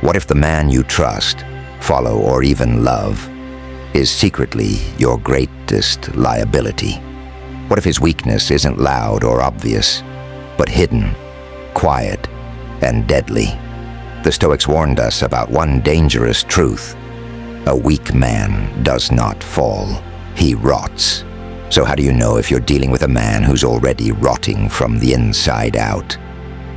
What if the man you trust, follow, or even love is secretly your greatest liability? What if his weakness isn't loud or obvious, but hidden, quiet, and deadly? The Stoics warned us about one dangerous truth. A weak man does not fall, he rots. So how do you know if you're dealing with a man who's already rotting from the inside out?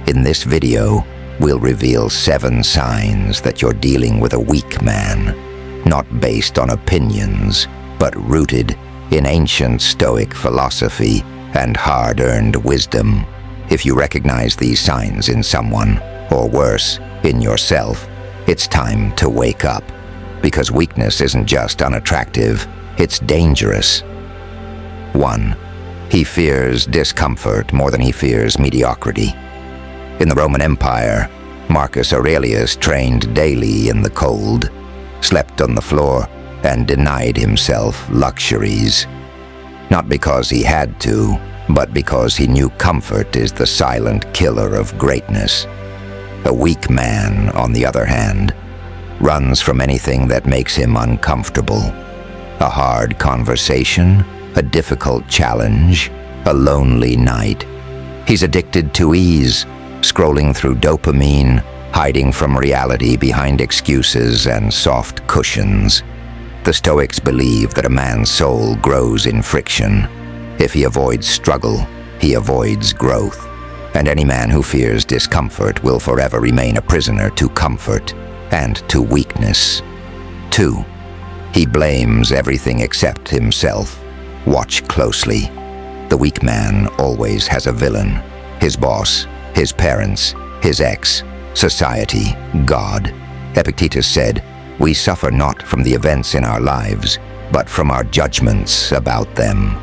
In this video, we'll reveal 7 signs that you're dealing with a weak man, not based on opinions, but rooted in ancient Stoic philosophy and hard-earned wisdom. If you recognize these signs in someone, or worse, in yourself, it's time to wake up. Because weakness isn't just unattractive, it's dangerous. 1. He fears discomfort more than he fears mediocrity. In the Roman Empire, Marcus Aurelius trained daily in the cold, slept on the floor, and denied himself luxuries. Not because he had to, but because he knew comfort is the silent killer of greatness. A weak man, on the other hand, runs from anything that makes him uncomfortable. A hard conversation, a difficult challenge, a lonely night. He's addicted to ease, scrolling through dopamine, hiding from reality behind excuses and soft cushions. The Stoics believe that a man's soul grows in friction. If he avoids struggle, he avoids growth. And any man who fears discomfort will forever remain a prisoner to comfort and to weakness. 2. He blames everything except himself. Watch closely. The weak man always has a villain. His boss, his parents, his ex, society, God. Epictetus said, "We suffer not from the events in our lives, but from our judgments about them."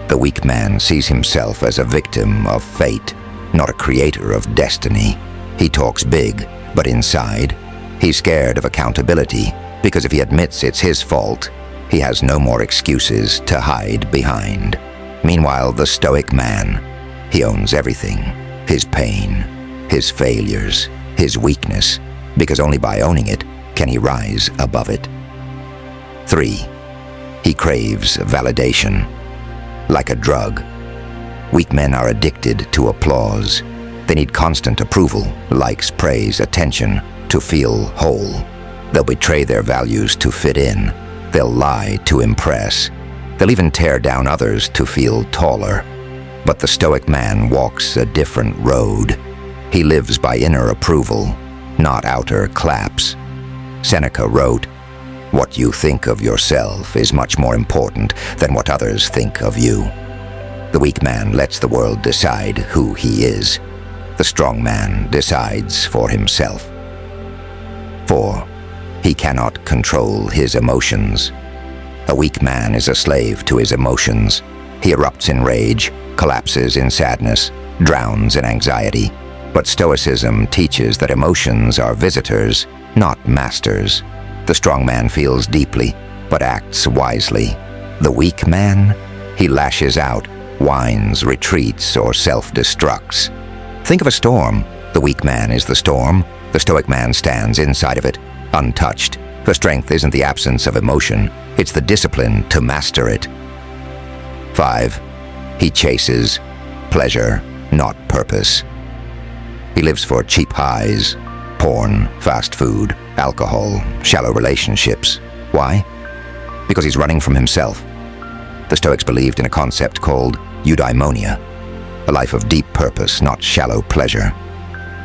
The weak man sees himself as a victim of fate, not a creator of destiny. He talks big, but inside, he's scared of accountability, because if he admits it's his fault, he has no more excuses to hide behind. Meanwhile, the Stoic man, he owns everything. His pain, his failures, his weakness, because only by owning it can he rise above it. 3. He craves validation. Like a drug, weak men are addicted to applause. They need constant approval, likes, praise, attention, to feel whole. They'll betray their values to fit in. They'll lie to impress. They'll even tear down others to feel taller. But the Stoic man walks a different road. He lives by inner approval, not outer claps. Seneca wrote, "What you think of yourself is much more important than what others think of you." The weak man lets the world decide who he is. The strong man decides for himself. 4. He cannot control his emotions. A weak man is a slave to his emotions. He erupts in rage, collapses in sadness, drowns in anxiety. But Stoicism teaches that emotions are visitors, not masters. The strong man feels deeply, but acts wisely. The weak man, he lashes out, whines, retreats, or self-destructs. Think of a storm. The weak man is the storm. The Stoic man stands inside of it, untouched. For strength isn't the absence of emotion, it's the discipline to master it. 5. He chases pleasure, not purpose. He lives for cheap highs, porn, fast food, alcohol, shallow relationships. Why? Because he's running from himself. The Stoics believed in a concept called eudaimonia, a life of deep purpose, not shallow pleasure.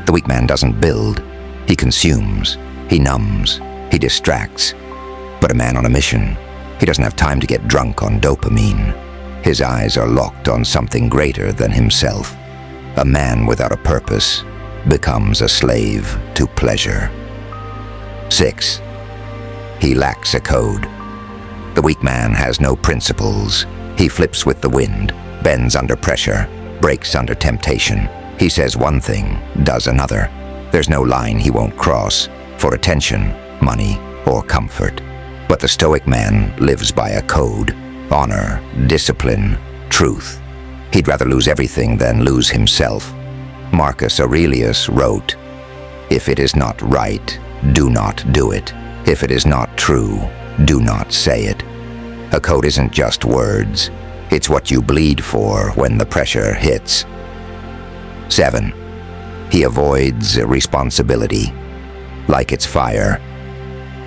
The weak man doesn't build, he consumes, he numbs, he distracts. But a man on a mission, he doesn't have time to get drunk on dopamine. His eyes are locked on something greater than himself. A man without a purpose becomes a slave to pleasure. 6. He lacks a code. The weak man has no principles. He flips with the wind, bends under pressure, breaks under temptation. He says one thing, does another. There's no line he won't cross for attention, money, or comfort. But the Stoic man lives by a code: honor, discipline, truth. He'd rather lose everything than lose himself. Marcus Aurelius wrote, "If it is not right, do not do it. If it is not true, do not say it. A code isn't just words. It's what you bleed for when the pressure hits. 7. He avoids responsibility like it's fire.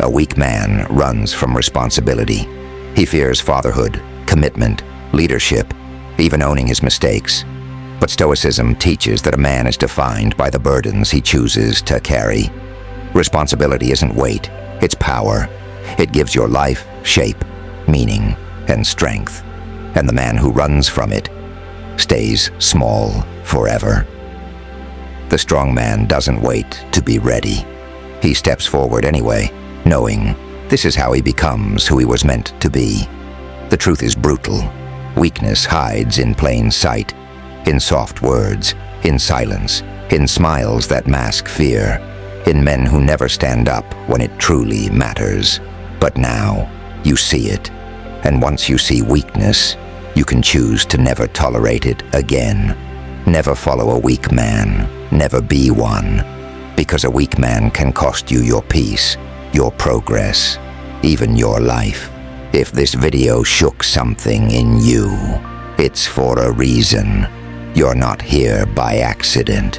A weak man runs from responsibility. He fears fatherhood, commitment, leadership, even owning his mistakes. But Stoicism teaches that a man is defined by the burdens he chooses to carry. Responsibility isn't weight, it's power. It gives your life shape, meaning, and strength. And the man who runs from it stays small forever. The strong man doesn't wait to be ready. He steps forward anyway, knowing this is how he becomes who he was meant to be. The truth is brutal. Weakness hides in plain sight, in soft words, in silence, in smiles that mask fear, in men who never stand up when it truly matters. But now, you see it. And once you see weakness, you can choose to never tolerate it again. Never follow a weak man, never be one. Because a weak man can cost you your peace, your progress, even your life. If this video shook something in you, it's for a reason. You're not here by accident.